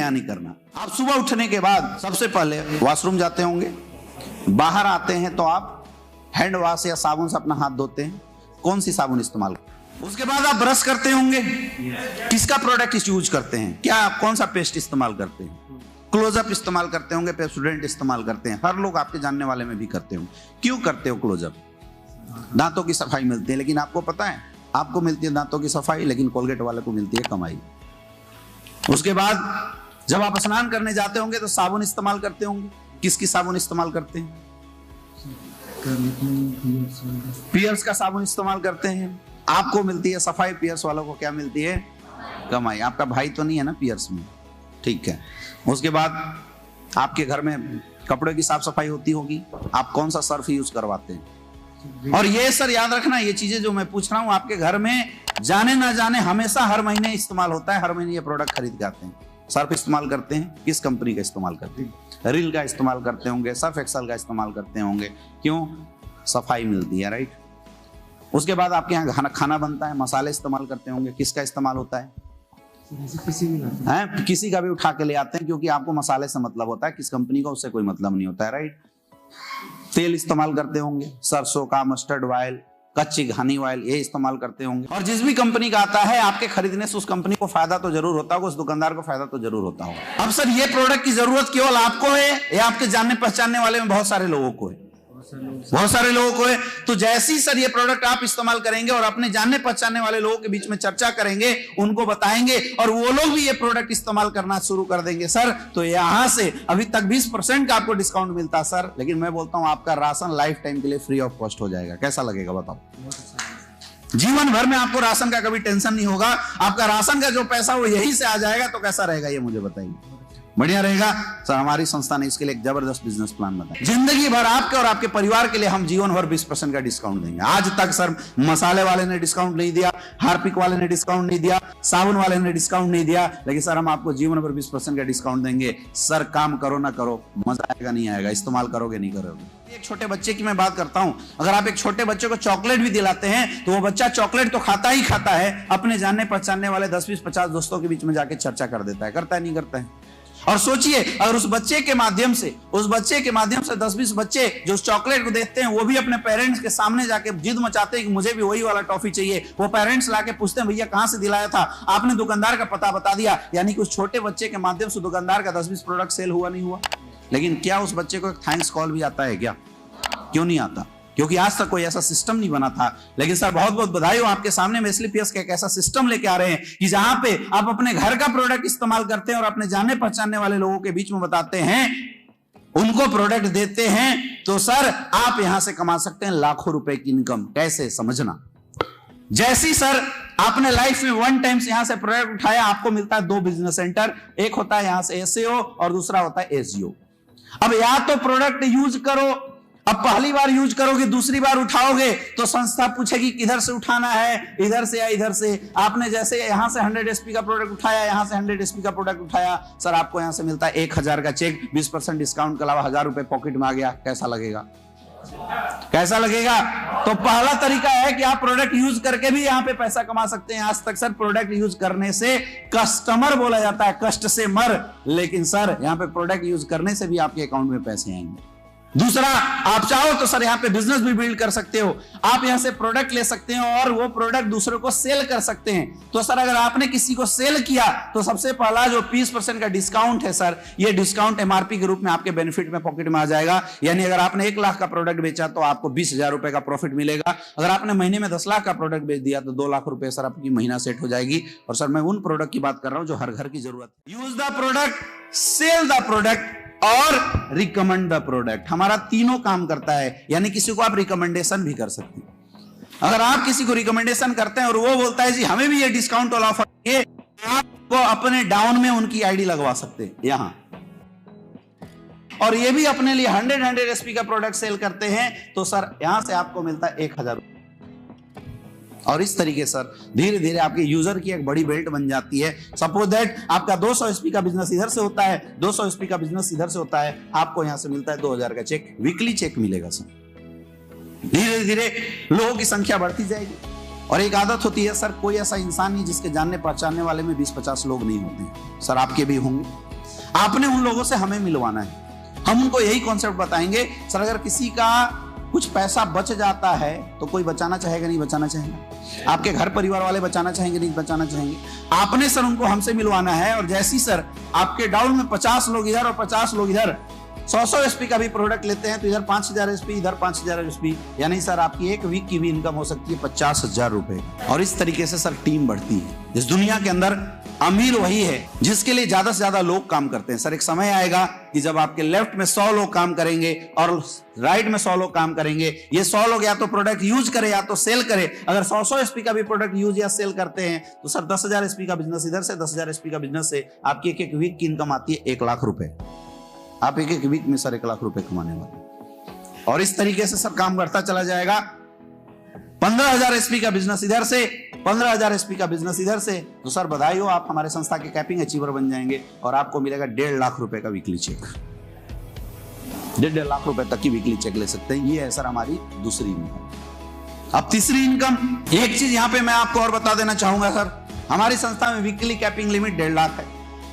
नया नहीं करना। आप सुबह उठने के बाद सबसे पहले वॉशरूम जाते होंगे, बाहर आते हैं तो आप हैंड वॉश या साबुन से अपना हाथ धोते हैं। कौन सी साबुन इस्तेमाल करते हैं? उसके बाद आप ब्रश करते होंगे, किसका प्रोडक्ट यूज करते हैं? क्या आप कौन सा पेस्ट इस्तेमाल करते हैं? क्लोजअप इस्तेमाल करते होंगे, पेप्सोडेंट इस्तेमाल करते हैं। हर लोग आपके जानने वाले में भी करते होंगे। क्यों करते हो क्लोजअप? दांतों की सफाई मिलती है, लेकिन आपको पता है आपको मिलती है दांतों की सफाई, लेकिन कोलगेट वाले को मिलती है कमाई। उसके बाद जब आप स्नान करने जाते होंगे तो साबुन इस्तेमाल करते होंगे। किसकी साबुन इस्तेमाल करते हैं? पियर्स का साबुन इस्तेमाल करते हैं। आपको मिलती है सफाई, पियर्स वालों को क्या मिलती है? कमाई। आपका भाई तो नहीं है ना पियर्स में, ठीक है। उसके बाद आपके घर में कपड़े की साफ सफाई होती होगी, आप कौन सा सर्फ यूज करवाते हैं? और ये सर याद रखना, ये चीजें जो मैं पूछ रहा हूं आपके घर में जाने ना जाने हमेशा हर महीने इस्तेमाल होता है। हर महीने ये प्रोडक्ट खरीद के आते हैं। सर्फ इस्तेमाल करते हैं, किस कंपनी का इस्तेमाल करते हैं? रिल का इस्तेमाल करते होंगे, सर्फ एक्सल का इस्तेमाल करते होंगे। क्यों? सफाई मिलती है, राइट। उसके बाद आपके यहाँ खाना बनता है, मसाले इस्तेमाल करते होंगे। किसका इस्तेमाल होता है? किसी का भी उठा के ले आते हैं, क्योंकि आपको मसाले से मतलब होता है, किस कंपनी का उससे कोई मतलब नहीं होता है, राइट। तेल इस्तेमाल करते होंगे, सरसों का, मस्टर्ड ऑयल, कच्ची घानी ऑयल, ये इस्तेमाल करते होंगे। और जिस भी कंपनी का आता है आपके खरीदने से उस कंपनी को फायदा तो जरूर होता होगा, उस दुकानदार को फायदा तो जरूर होता होगा। अब सर ये प्रोडक्ट की जरूरत केवल आपको है या आपके जानने पहचानने वाले में बहुत सारे लोगों को है? बहुत सारे लोगों को है। तो जैसे ही सर ये प्रोडक्ट आप इस्तेमाल करेंगे और अपने जानने पहचानने वाले लोगों के बीच में चर्चा करेंगे, उनको बताएंगे और वो लोग भी ये प्रोडक्ट इस्तेमाल करना शुरू कर देंगे सर, तो यहां से अभी तक 20% का आपको डिस्काउंट मिलता सर, लेकिन मैं बोलता हूं आपका राशन लाइफ टाइम के लिए फ्री ऑफ कॉस्ट हो जाएगा। कैसा लगेगा बताओ? जीवन भर में आपको राशन का कभी टेंशन नहीं होगा। आपका राशन का जो पैसा वो यहीं से आ जाएगा। तो कैसा रहेगा ये मुझे बताइए? बढ़िया रहेगा सर। हमारी संस्था ने इसके लिए एक जबरदस्त बिजनेस प्लान बताया। जिंदगी भर आपके और आपके परिवार के लिए हम जीवन भर 20% का डिस्काउंट देंगे। आज तक सर मसाले वाले ने डिस्काउंट नहीं दिया, हार्पिक वाले ने डिस्काउंट नहीं दिया, साबुन वाले ने डिस्काउंट नहीं दिया, लेकिन सर हम आपको जीवन भर 20% का डिस्काउंट देंगे। सर काम करो ना करो, मजा आएगा नहीं आएगा? इस्तेमाल करोगे नहीं करोगे? एक छोटे बच्चे की मैं बात करता हूं, अगर आप एक छोटे बच्चे को चॉकलेट भी दिलाते हैं तो वो बच्चा चॉकलेट तो खाता ही खाता है, अपने जानने पहचानने वाले 10, 20, 50 दोस्तों के बीच में जाके चर्चा कर देता है। करता है नहीं करता है? और सोचिए अगर उस बच्चे के माध्यम से 10-20 बच्चे जो उस चॉकलेट को देखते हैं वो भी अपने पेरेंट्स के सामने जाके जिद मचाते हैं कि मुझे भी वही वाला टॉफी चाहिए। वो पेरेंट्स लाके पूछते हैं भैया कहां से दिलाया था? आपने दुकानदार का पता बता दिया। यानी कि उस छोटे बच्चे के माध्यम से दुकानदार का 10-20 प्रोडक्ट सेल हुआ नहीं हुआ? लेकिन क्या उस बच्चे को एक थैंक्स कॉल भी आता है क्या? क्यों नहीं आता? क्योंकि आज तक कोई ऐसा सिस्टम नहीं बना था। लेकिन सर बहुत बहुत बधाई हो, आपके सामने में एसलीपीएस का एक ऐसा सिस्टम लेके आ रहे हैं कि जहां पे आप अपने घर का प्रोडक्ट इस्तेमाल करते हैं और अपने जाने पहचानने वाले लोगों के बीच में बताते हैं, उनको प्रोडक्ट देते हैं, तो सर आप यहां से कमा सकते हैं लाखों रुपए की इनकम। कैसे? समझना। जैसी सर आपने लाइफ में वन टाइम से यहां से प्रोडक्ट उठाया, आपको मिलता है 2 बिजनेस सेंटर। एक होता है यहां से एसईओ और दूसरा होता है एसईओ। अब या तो प्रोडक्ट यूज करो, अब पहली बार यूज करोगे, दूसरी बार उठाओगे तो संस्था पूछेगी किधर से उठाना है, इधर से या इधर से। आपने जैसे यहां से 100 एसपी का प्रोडक्ट उठाया, यहां से 100 एसपी का प्रोडक्ट उठाया, सर आपको यहां से मिलता है 1000 का चेक, 20% डिस्काउंट के अलावा 1000 रुपए पॉकेट में आ गया। कैसा लगेगा? कैसा लगेगा? तो पहला तरीका है कि आप प्रोडक्ट यूज करके भी यहां पे पैसा कमा सकते हैं। आज तक सर प्रोडक्ट यूज करने से कस्टमर बोला जाता है, कष्ट से मर, लेकिन सर यहां पे प्रोडक्ट यूज करने से भी आपके अकाउंट में पैसे आएंगे। दूसरा, आप चाहो तो सर यहाँ पे बिजनेस भी बिल्ड कर सकते हो। आप यहाँ से प्रोडक्ट ले सकते हो और वो प्रोडक्ट दूसरों को सेल कर सकते हैं। तो सर अगर आपने किसी को सेल किया तो सबसे पहला जो 20% का डिस्काउंट है सर, ये डिस्काउंट एमआरपी के रूप में आपके बेनिफिट में पॉकेट में आ जाएगा। यानी अगर आपने 1 लाख का प्रोडक्ट बेचा तो आपको 20,000 रुपए का प्रॉफिट मिलेगा। अगर आपने महीने में 10 लाख का प्रोडक्ट बेच दिया तो 2 लाख रुपए सर आपकी महीना सेट हो जाएगी। और सर मैं उन प्रोडक्ट की बात कर रहा हूं जो हर घर की जरूरत है। Use the product, sell the product और रिकमेंड द प्रोडक्ट। हमारा तीनों काम करता है। यानी किसी को आप रिकमेंडेशन भी कर सकते हैं। अगर आप किसी को रिकमेंडेशन करते हैं और वो बोलता है जी हमें भी ये डिस्काउंट वाला ऑफर है, आपको अपने डाउन में उनकी आईडी लगवा सकते हैं यहां, और ये भी अपने लिए 100 एसपी का प्रोडक्ट सेल करते हैं, तो सर यहां से आपको मिलता है 1000। और इस तरीके सर धीरे धीरे आपके यूजर की एक बड़ी बेल्ट बन जाती है। सपोज दैट आपका 200 एसपी का बिजनेस इधर से होता है, 200 एसपी का बिजनेस इधर से होता है, आपको यहां से मिलता है 2000 का चेक, वीकली चेक मिलेगा सर। धीरे धीरे लोगों की संख्या बढ़ती जाएगी। और एक आदत होती है सर, कोई ऐसा इंसान नहीं जिसके जानने पहचानने वाले में 20-50 लोग नहीं होते। सर आपके भी होंगे। आपने उन लोगों से हमें मिलवाना है। हम उनको यही कॉन्सेप्ट बताएंगे। सर अगर किसी का कुछ पैसा बच जाता है तो कोई बचाना चाहेगा, नहीं बचाना चाहेगा? आपके घर परिवार वाले बचाना चाहेंगे, नहीं बचाना चाहेंगे? आपने सर उनको हमसे मिलवाना है। और जैसी सर आपके डाउन में 50 लोग इधर और 50 लोग इधर 100 एसपी का भी प्रोडक्ट लेते हैं तो इधर 5000 एसपी, इधर 5000 एसपी, यानी सर आपकी एक वीक की भी इनकम हो सकती है 50,000 रुपए। और इस तरीके से सर टीम बढ़ती है। इस दुनिया के अंदर अमीर वही है जिसके लिए ज्यादा से ज्यादा लोग काम करते हैं। सर एक समय आएगा कि जब आपके लेफ्ट में 100 लोग काम करेंगे और राइट में 100 लोग काम करेंगे। ये 100 लोग या तो प्रोडक्ट यूज करे या तो सेल करे। अगर 100 एसपी का भी प्रोडक्ट यूज या सेल करते हैं तो सर 10,000 एसपी का बिजनेस इधर से, 10,000 एसपी का बिजनेस से आपकी एक वीक की इनकम आती है 1 लाख रुपए। आप एक वीक में सर 1 लाख रुपए कमाने वाले। और इस तरीके से सर काम बढ़ता चला जाएगा। 15,000 एसपी का बिजनेस इधर से, 15,000 एसपी का बिजनेस इधर से, तो सर बधाई हो, आप हमारे संस्था के कैपिंग अचीवर बन जाएंगे और आपको मिलेगा 1.5 लाख रुपए का वीकली चेक। 1.5 लाख रुपए तक की वीकली चेक ले सकते हैं। ये है सर हमारी दूसरी इनकम। अब तीसरी इनकम, एक चीज यहां पे मैं आपको और बता देना चाहूंगा सर, हमारी संस्था में वीकली कैपिंग लिमिट 1.5 लाख है,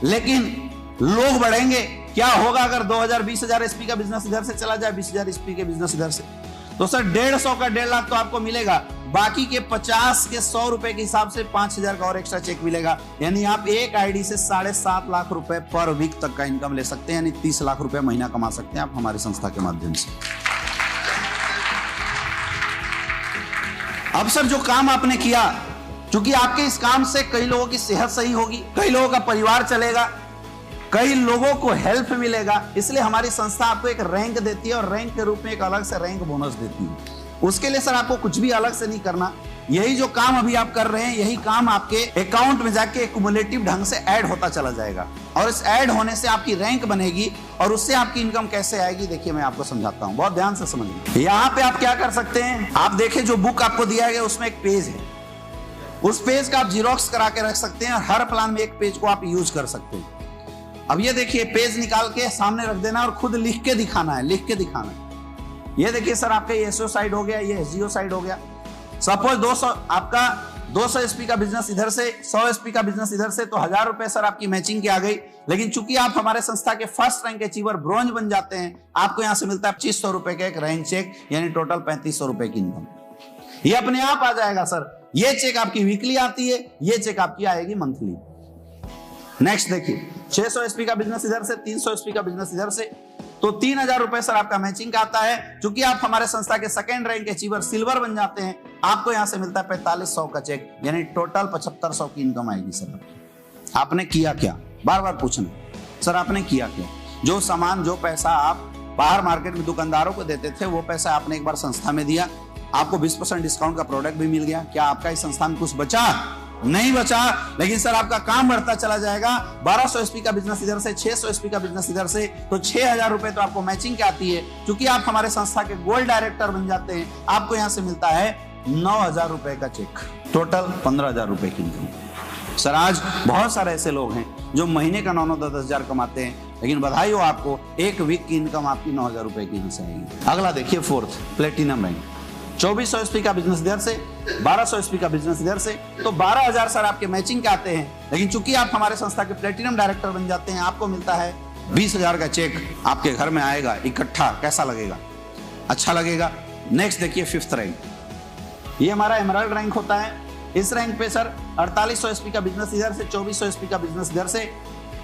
लेकिन लोग बढ़ेंगे। क्या होगा अगर 2,000 20,000 एसपी का बिजनेस इधर से चला जाए, 20,000 एसपी के बिजनेस इधर से, तो सर 150 का 1.5 लाख तो आपको मिलेगा। बाकी के 50 के 100 रुपए के हिसाब से 5,000 का और एक्स्ट्रा चेक मिलेगा। यानी आप एक आईडी से 7.5 लाख रुपए पर वीक तक का इनकम ले सकते हैं, यानी 30 लाख रुपए महीना कमा सकते हैं आप हमारी संस्था के माध्यम से। अब सर जो काम आपने किया, क्योंकि आपके इस काम से कई लोगों की सेहत सही होगी, कई लोगों का परिवार चलेगा, कई लोगों को हेल्प मिलेगा, इसलिए हमारी संस्था आपको एक रैंक देती है और रैंक के रूप में एक अलग से रैंक बोनस देती है। उसके लिए सर आपको कुछ भी अलग से नहीं करना। यही जो काम अभी आप कर रहे हैं, यही काम आपके अकाउंट में जाके क्युमुलेटिव ढंग से ऐड होता चला जाएगा और इस ऐड होने से आपकी रैंक बनेगी और उससे आपकी इनकम कैसे आएगी, देखिए मैं आपको समझाता हूं, बहुत ध्यान से समझिए। यहाँ पे आप क्या कर सकते हैं, आप देखिए जो बुक आपको दिया गया उसमें एक पेज है, उस पेज का आप जीरोक्स करा के रख सकते हैं और हर प्लान में एक पेज को आप यूज कर सकते हैं। अब ये देखिए पेज निकाल के सामने रख देना और खुद लिख के दिखाना है, लिख के दिखाना है। ये देखिए सर आपका ये एसओ साइड हो गया, ये एसजीओ साइड हो गया। सपोज 200 आपका 200 एसपी का बिजनेस इधर से, 100 एसपी का बिजनेस इधर से, तो 1,000 रुपए सर आपकी मैचिंग की आ गई। लेकिन चूंकि आप हमारे संस्था के फर्स्ट रैंक अचीवर ब्रॉन्ज बन जाते हैं, आपको यहां से मिलता है 2500 रुपए का एक रैंक चेक, यानी टोटल 3500 रुपए की इनकम। ये अपने आप आ जाएगा सर। ये चेक आपकी वीकली आती है, ये चेक आपकी आएगी मंथली। नेक्स्ट देखिए 600 एसपी का बिजनेस इधर से, 300 एसपी का बिजनेस इधर से, तो 3,000 रुपए सर आपका मैचिंग का आता है। क्योंकि आप हमारे संस्था के सेकंड रैंक अचीवर सिल्वर बन जाते हैं, आपको यहां से मिलता है 4500 का चेक, यानी टोटल 7500 की इनकम आएगी सर। आपने किया क्या, बार बार पूछना सर आपने किया क्या। जो सामान, जो पैसा आप बाहर मार्केट में दुकानदारों को देते थे, वो पैसा आपने एक बार संस्था में दिया, आपको 20% डिस्काउंट का प्रोडक्ट भी मिल गया। क्या आपका इस संस्था में कुछ बचा? नहीं बचा। लेकिन सर आपका काम बढ़ता चला जाएगा। 1200 एसपी का बिजनेस इधर से, 600 एसपी का बिजनेस इधर से, तो 6,000 रुपए तो आपको मैचिंग की आती है। क्योंकि आप हमारे संस्था के गोल्ड डायरेक्टर बन जाते हैं, आपको यहां से मिलता है 9,000 रुपए का चेक, टोटल 15,000 रुपए की इनकम। सर आज बहुत सारे ऐसे लोग हैं जो महीने का 9-9, 10-10 हजार कमाते हैं, लेकिन बधाई हो आपको, एक वीक की इनकम आपकी 9,000 रुपए की हिस्सा आएगी। अगला देखिए फोर्थ, प्लेटिनम रैंक। 2400 एसपी का बिजनेस इधर से, 1200 एसपी का बिजनेस इधर से, तो 12,000 सर आपके मैचिंग के आते हैं। लेकिन चूंकि आप हमारे संस्था के प्लेटिनम डायरेक्टर बन जाते हैं, आपको मिलता है 20,000 का चेक आपके घर में आएगा इकट्ठा। कैसा लगेगा? अच्छा लगेगा। नेक्स्ट देखिए फिफ्थ रैंक, ये हमारा एमराल्ड रैंक होता है। इस रैंक पे सर 4800 एसपी का बिजनेस इधर से, 2400 एसपी का बिजनेस इधर से,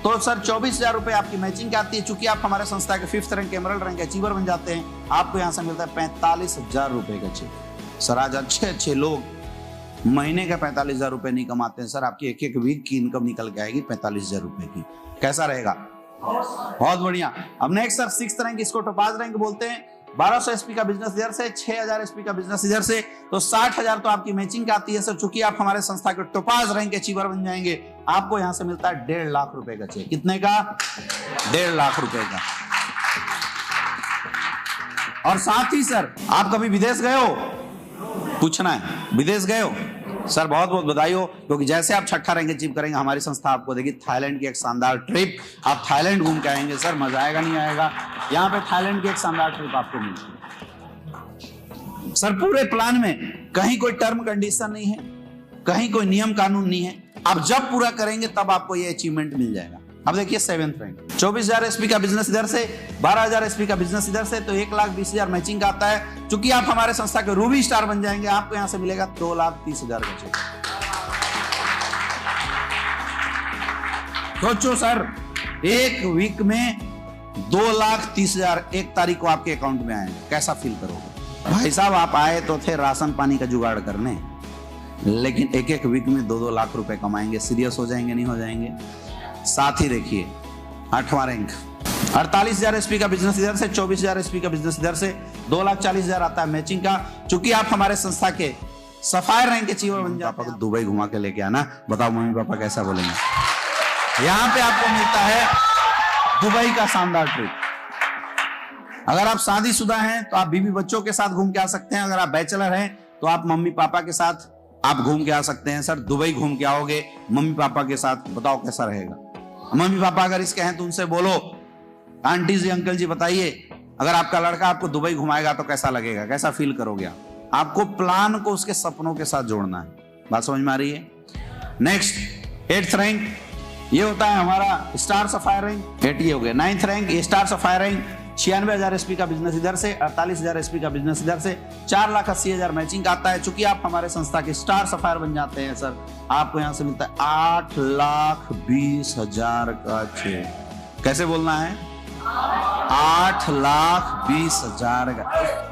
तो सर 24,000 रुपए आपकी मैचिंग की आती है। चूंकि आप हमारे संस्था के fifth rank emerald rank achiever बन जाते हैं, आपको यहां से मिलता है 45,000 रुपए का चेक। सर आज अच्छे लोग महीने का 45,000 रुपए नहीं कमाते हैं। सर आपकी एक वीक की इनकम निकल के आएगी 45,000 रुपए की। कैसा रहेगा? बहुत बढ़िया। अब नेक्स्ट सर सिक्स्थ रैंक, इसको टोपाज रैंक बोलते हैं। 1200 एसपी का बिजनेस इधर से, 6,000 एसपी का बिजनेस इधर से, तो 60,000 तो आपकी मैचिंग का आती है सर। चूंकि आप हमारे संस्था के टोपाज रैंक अचीवर बन जाएंगे, आपको यहां से मिलता है 1.5 लाख रुपए का चेक। कितने का? 1.5 लाख रुपए का। और साथ ही सर आप कभी विदेश गए हो? पूछना है, विदेश गए हो? सर बहुत बहुत बधाई हो, क्योंकि जैसे आप छठा रैंक अचीव करेंगे, हमारी संस्था आपको देगी थाईलैंड की एक शानदार ट्रिप। आप थाईलैंड घूम के आएंगे सर, मजा आएगा नहीं आएगा? यहाँ पे थाईलैंड की एक शानदार ट्रिप आपको मिलेगी सर। पूरे प्लान में कहीं कोई टर्म कंडीशन नहीं है, कहीं कोई नियम कानून नहीं है। आप जब पूरा करेंगे तब आपको ये अचीवमेंट मिल जाएगा। अब देखिए 7th रैंक, 24,000 एसपी का बिजनेस इधर से, 12,000 एसपी का बिजनेस इधर से, तो 1,20,000 मैचिंग का आता है। चूंकि आप हमारे संस्था के रूबी स्टार बन जाएंगे, आपको यहां से मिलेगा 2,30,000 का चेक। सोचो सर, एक वीक में 2,30,000 1 तारीख को आपके अकाउंट में आए, कैसा फील करोगे? भाई साहब, आप आए तो थे राशन पानी का जुगाड़ करने, लेकिन एक एक वीक में 2-2 लाख रुपए कमाएंगे। सीरियस हो जाएंगे, नहीं हो जाएंगे? साथ ही देखिए 8वां रैंक, 48,000 एसपी का बिजनेस इधर से, 24,000 एसपी का बिजनेस इधर से, 2,40,000 आता है मैचिंग का। चूंकि आप हमारे संस्था के सफायर रैंक के अचीवर बन जाते हैं, दुबई घुमा के लेके आना, बताओ मम्मी पापा कैसा बोलेंगे। यहां पे आपको मिलता है दुबई का शानदार ट्रिप। अगर आप शादीशुदा हैं तो आप बीवी बच्चों के साथ घूम के आ सकते हैं। अगर आप बैचलर हैं तो आप मम्मी पापा के साथ आप घूम के आ सकते हैं। सर दुबई घूम के आओगे मम्मी पापा के साथ, बताओ कैसा रहेगा? मम्मी पापा अगर इसके हैं तो उनसे बोलो, आंटी जी अंकल जी बताइए, अगर आपका लड़का आपको दुबई घुमाएगा तो कैसा लगेगा, कैसा फील करोगे? आपको प्लान को उसके सपनों के साथ जोड़ना है। बात समझ में आ रही है? नेक्स्ट 8th रैंक, ये होता है हमारा स्टार सफायर रैंक। 8 ये हो गया। 9th रैंक, ये स्टार सफायर रैंक, 96,000 एसपी का बिजनेस इधर से, 48,000 एसपी का बिजनेस इधर से, 4,80,000 मैचिंग का आता है। चूंकि आप हमारे संस्था के स्टार सफायर बन जाते हैं सर, आपको यहां से मिलता है 8,20,000 का चेक। कैसे बोलना है? 8,20,000 का।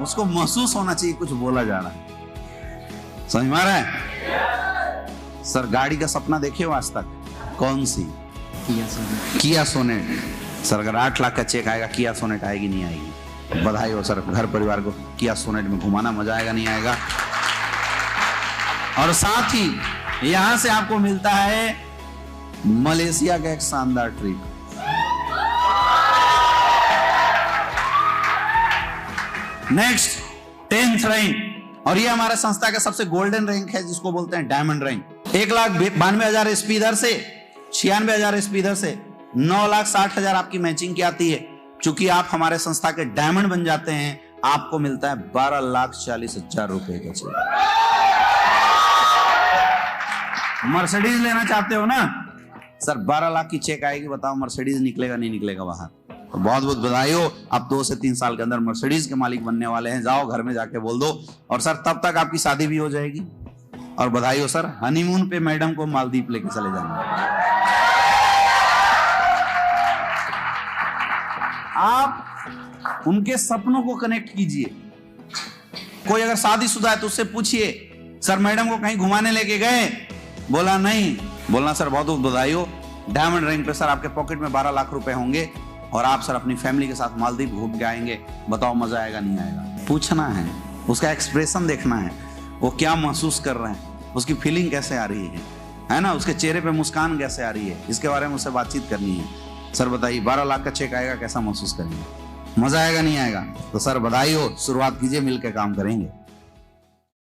उसको महसूस होना चाहिए कुछ बोला जा रहा है। समझ में आ रहा है? सर गाड़ी का सपना देखे हो आज तक? कौन सी? किया सोनेट। सर अगर 8 लाख का चेक आएगा, किया सोनेट आएगी नहीं आएगी? बधाई हो सर, घर परिवार को किया सोनेट में घुमाना, मजा आएगा नहीं आएगा? और साथ ही यहां से आपको मिलता है मलेशिया का एक शानदार ट्रिप। नेक्स्ट 10th रैंक, और ये हमारे संस्था का सबसे गोल्डन रैंक है, जिसको बोलते हैं डायमंड रैंक। 1,92,000 एसपी इधर से, 96,000 एसपी इधर से, 9,60,000 आपकी मैचिंग की आती है। चूंकि आप हमारे संस्था के डायमंड बन जाते हैं, आपको मिलता है 12,40,000 रुपए का चेक। मर्सिडीज लेना चाहते हो ना सर? 12 लाख की चेक आएगी, बताओ मर्सिडीज निकलेगा नहीं निकलेगा बाहर? तो बहुत बहुत बधाई हो, आप 2 से 3 साल के अंदर मर्सिडीज के मालिक बनने वाले हैं। जाओ घर में जाके बोल दो, और सर तब तक आपकी शादी भी हो जाएगी। और बधाई हो सर, हनीमून पे मैडम को मालदीव लेके चले जाएंगे। आप उनके सपनों को कनेक्ट कीजिए। कोई अगर शादीशुदा है तो उससे पूछिए, सर मैडम को कहीं घुमाने लेके गए? बोला नहीं। बोलना सर बहुत बहुत बधाई हो, डायमंड रैंक पे सर आपके पॉकेट में 12 लाख रुपए होंगे, और आप सर अपनी फैमिली के साथ मालदीव घूम के आएंगे। बताओ मजा आएगा नहीं आएगा? पूछना है, उसका एक्सप्रेशन देखना है, वो क्या महसूस कर रहे हैं, उसकी फीलिंग कैसे आ रही है ना? उसके चेहरे पे मुस्कान कैसे आ रही है, इसके बारे में उससे बातचीत करनी है। सर बताइए 12 लाख का चेक आएगा, कैसा महसूस करेंगे? मजा आएगा नहीं आएगा? तो सर बधाई हो, शुरुआत कीजिए, मिलकर काम करेंगे।